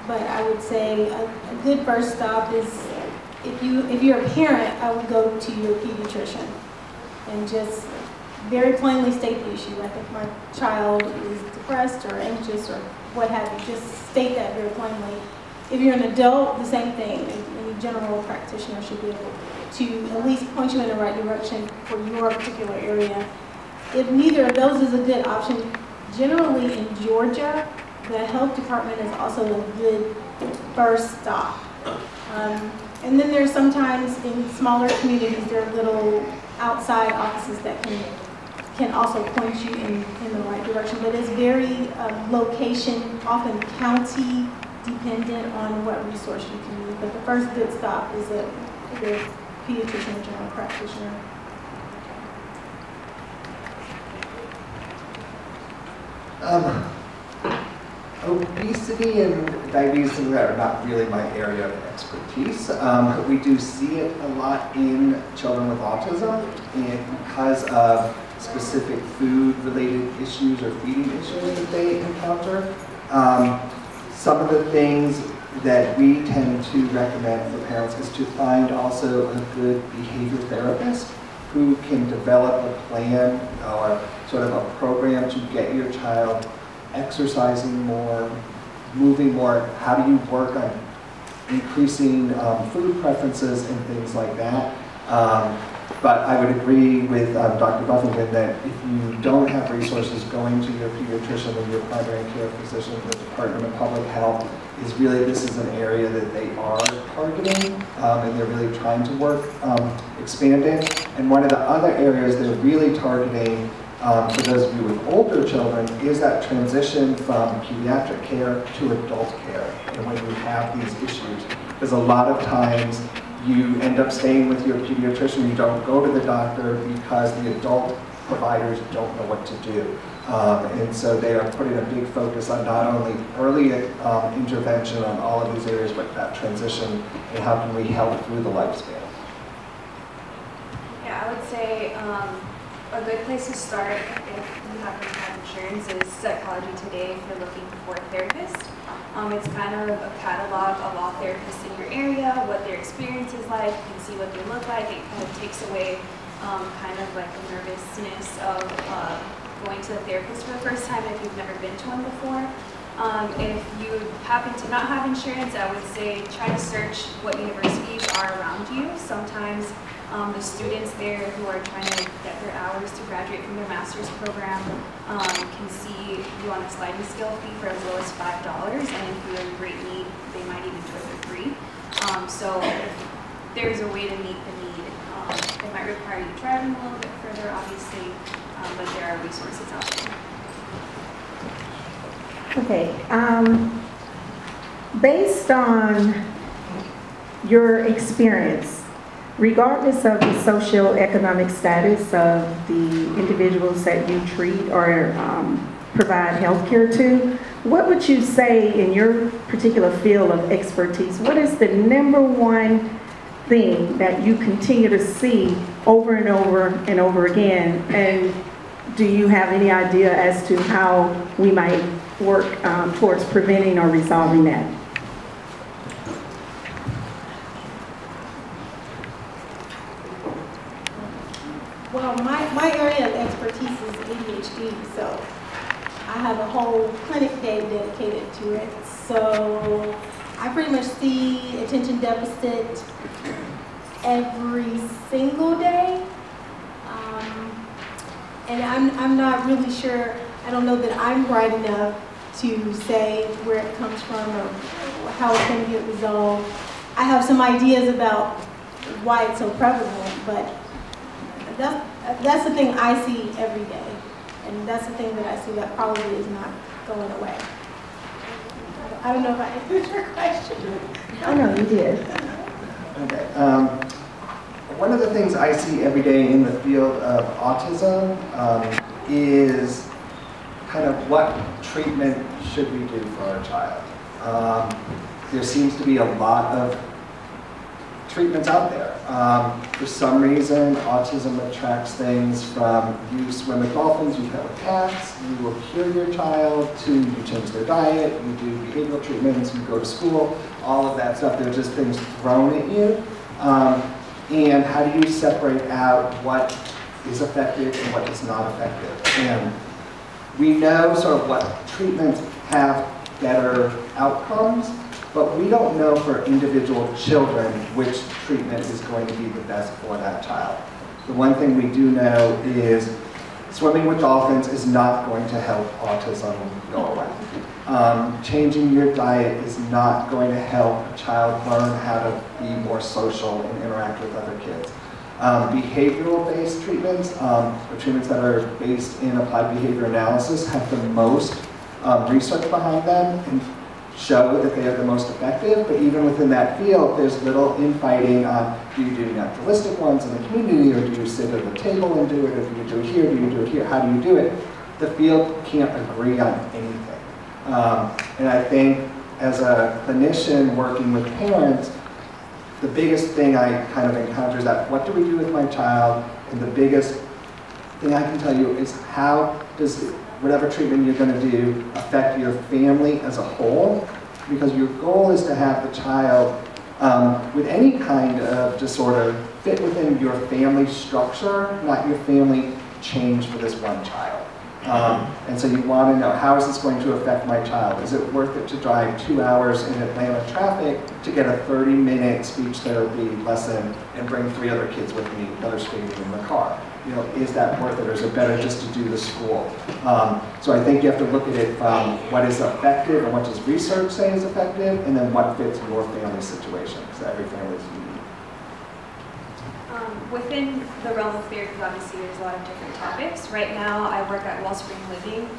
but I would say a good first stop is, if you're a parent, I would go to your pediatrician and just very plainly state the issue. Like if my child is depressed or anxious or what have you, just state that very plainly. If you're an adult, the same thing. Any general practitioner should be able to at least point you in the right direction for your particular area. If neither of those is a good option, generally in Georgia, the health department is also a good first stop. And then there's sometimes in smaller communities, there are little outside offices that can also point you in the right direction. But it's very location, often county dependent on what resource you can use. But the first good stop is a pediatrician or general practitioner. Obesity and diabetes are not really my area of expertise. We do see it a lot in children with autism, and because of specific food-related issues or feeding issues that they encounter. Some of the things that we tend to recommend for parents is to find also a good behavior therapist who can develop a plan or sort of a program to get your child exercising more, moving more. How do you work on increasing food preferences and things like that? But I would agree with Dr. Buffington that if you don't have resources, going to your pediatrician and your primary care physician, the Department of Public Health, is really, this is an area that they are targeting and they're really trying to work, expanding. And one of the other areas they're really targeting for those of you with older children is that transition from pediatric care to adult care, and when you have these issues. Because a lot of times you end up staying with your pediatrician, you don't go to the doctor because the adult providers don't know what to do. And so they are putting a big focus on not only early intervention on all of these areas, but that transition and how can we help through the lifespan. Yeah, I would say a good place to start if you happen to have insurance is Psychology Today if you're looking for a therapist. It's kind of a catalog of all therapists in your area, what their experience is like, you can see what they look like. It kind of takes away kind of like the nervousness of going to the therapist for the first time if you've never been to one before. If you happen to not have insurance, I would say try to search what universities are around you. Sometimes the students there who are trying to get their hours to graduate from their master's program can see you on a sliding scale fee for as low as $5, and if you're in great need, they might even do it for free. So if there's a way to meet the need, it might require you driving a little bit further, obviously, but there are resources out there. Okay, based on your experience, regardless of the socioeconomic status of the individuals that you treat or provide health care to, what would you say in your particular field of expertise, what is the #1 thing that you continue to see over and over and over again? And do you have any idea as to how we might work towards preventing or resolving that? Well, my area of expertise is ADHD, so I have a whole clinic day dedicated to it. So I pretty much see attention deficit every single day. And I'm not really sure, I don't know that I'm bright enough to say where it comes from or how it's going to get resolved. I have some ideas about why it's so prevalent, but that's the thing I see every day. And that's the thing that I see that probably is not going away. I don't know if I answered your question. Oh no, you did. Okay. One of the things I see every day in the field of autism is kind of what treatment should we do for our child. There seems to be a lot of treatments out there. For some reason, autism attracts things from you swim with dolphins, you pet with cats, you will cure your child, to you change their diet, you do behavioral treatments, you go to school, all of that stuff. They're just things thrown at you. And how do you separate out what is effective and what is not effective? And we know sort of what treatments have better outcomes, but we don't know for individual children which treatment is going to be the best for that child. The one thing we do know is swimming with dolphins is not going to help autism go away. Changing your diet is not going to help a child learn how to be more social and interact with other kids. Behavioral-based treatments, or treatments that are based in applied behavior analysis, have the most research behind them and show that they are the most effective, but even within that field, there's little infighting on, do you do naturalistic ones in the community, or do you sit at a table and do it, or do you do it here, do you do it here, how do you do it? The field can't agree on anything. And I think as a clinician working with parents, the biggest thing I kind of encounter is that, what do we do with my child? And the biggest thing I can tell you is, how does whatever treatment you're going to do affect your family as a whole? Because your goal is to have the child with any kind of disorder fit within your family structure, not your family change for this one child. And so you want to know, how is this going to affect my child? Is it worth it to drive 2 hours in Atlanta traffic to get a 30-minute speech therapy lesson and bring 3 other kids with me that are screaming in the car? You know, is that worth it, or is it better just to do the school? So I think you have to look at it from what is effective and what does research say is effective, and then what fits your family situation, because every family is unique. Within the realm of therapy, obviously there's a lot of different topics. Right now I work at Wellspring Living,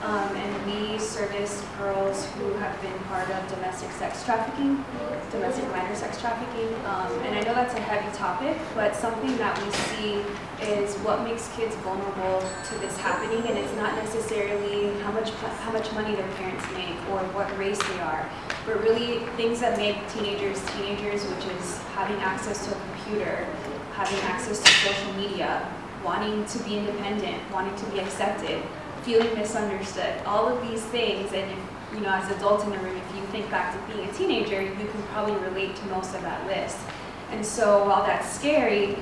and we service girls who have been part of domestic sex trafficking, domestic minor sex trafficking. And I know that's a heavy topic, but something that we see is what makes kids vulnerable to this happening, and it's not necessarily how much money their parents make or what race they are, but really things that make teenagers, which is having access to a computer, having access to social media, wanting to be independent, wanting to be accepted, feeling misunderstood, all of these things. And if, you know, as adults in the room, if you think back to being a teenager, you can probably relate to most of that list. And so while that's scary,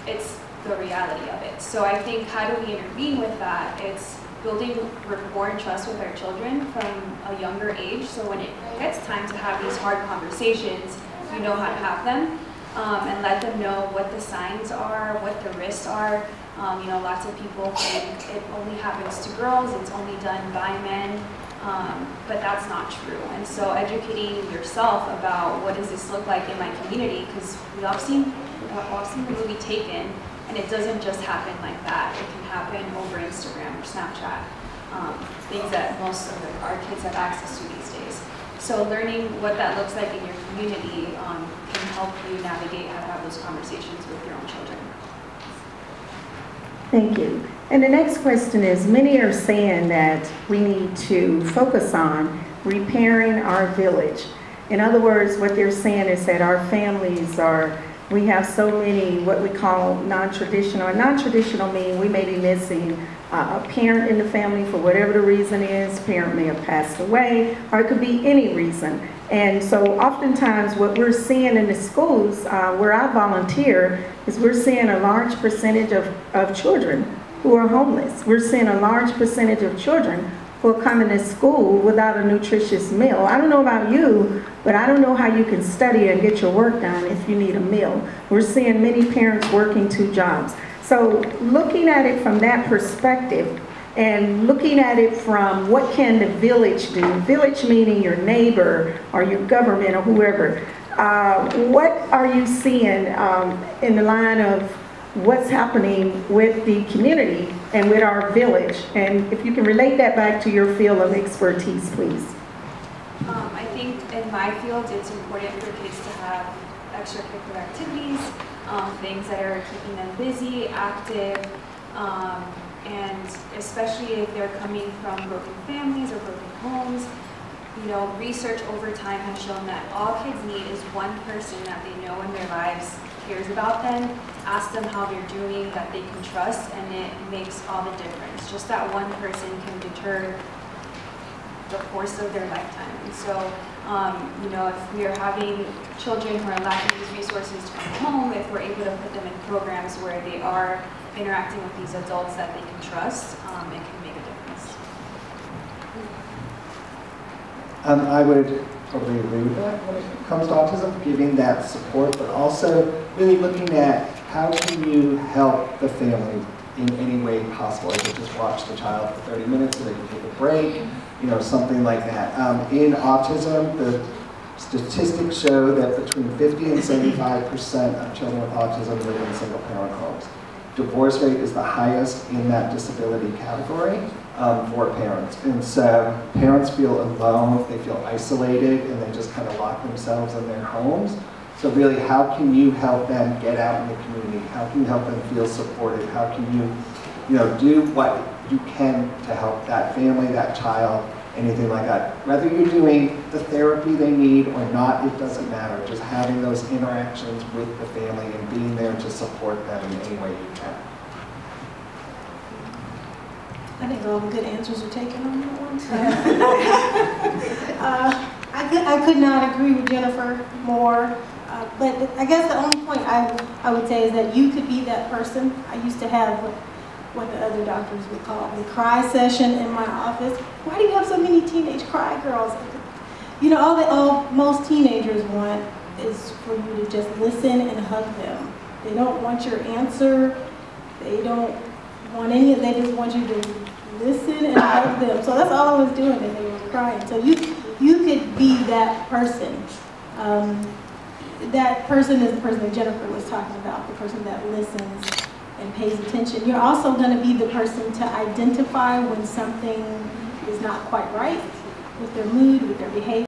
it's the reality of it. So I think, how do we intervene with that? It's building rapport and trust with our children from a younger age, so when it gets time to have these hard conversations, you know how to have them. And let them know what the signs are, what the risks are. You know, lots of people think it only happens to girls, it's only done by men, but that's not true. And so educating yourself about what does this look like in my community, because we've all seen the movie Taken, and it doesn't just happen like that. It can happen over Instagram or Snapchat, things that most of our kids have access to these days. So learning what that looks like in your community can help you navigate how to have those conversations with your own children. Thank you. And the next question is, many are saying that we need to focus on repairing our village. In other words, what they're saying is that our families we have so many what we call non-traditional. And non-traditional mean we may be missing a parent in the family for whatever the reason is. Parent may have passed away, or it could be any reason. And so oftentimes what we're seeing in the schools where I volunteer is we're seeing a large percentage of children who are homeless. We're seeing a large percentage of children who are coming to school without a nutritious meal. I don't know about you, but I don't know how you can study and get your work done if you need a meal. We're seeing many parents working 2 jobs. So looking at it from that perspective, and looking at it from what can the village do, village meaning your neighbor or your government or whoever, what are you seeing in the line of what's happening with the community and with our village? And if you can relate that back to your field of expertise, please. I think in my field, it's important for kids to have extracurricular activities, things that are keeping them busy, active, and especially if they're coming from broken families or broken homes, you know, research over time has shown that all kids need is one person that they know in their lives cares about them, ask them how they're doing, that they can trust, and it makes all the difference. Just that one person can deter the course of their lifetime. And so, you know, if we're having children who are lacking these resources to come home, if we're able to put them in programs where they are interacting with these adults that they can trust, it can make a difference. I would totally agree with that when it comes to autism, giving that support, but also really looking at how can you help the family in any way possible. Like just watch the child for 30 minutes so they can take a break, you know, something like that. In autism, the statistics show that between 50 and 75% of children with autism live in single-parent homes. Divorce rate is the highest in that disability category for parents. And so parents feel alone, they feel isolated, and they just kind of lock themselves in their homes. So really, how can you help them get out in the community? How can you help them feel supported? How can you know, do what you can to help that family, that child, anything like that. Whether you're doing the therapy they need or not, it doesn't matter. Just having those interactions with the family and being there to support them in any way you can. I think all the good answers are taken on that one. I could not agree with Jennifer more. But I guess the only point I would say is that you could be that person. I used to have what the other doctors would call the cry session in my office. Why do you have so many teenage cry girls? You know, most teenagers want is for you to just listen and hug them. They don't want your answer. They don't want any. They just want you to listen and hug them. So that's all I was doing, and they were crying. So you could be that person. That person is the person that Jennifer was talking about, the person that listens and pays attention. You're also going to be the person to identify when something is not quite right with their mood, with their behavior.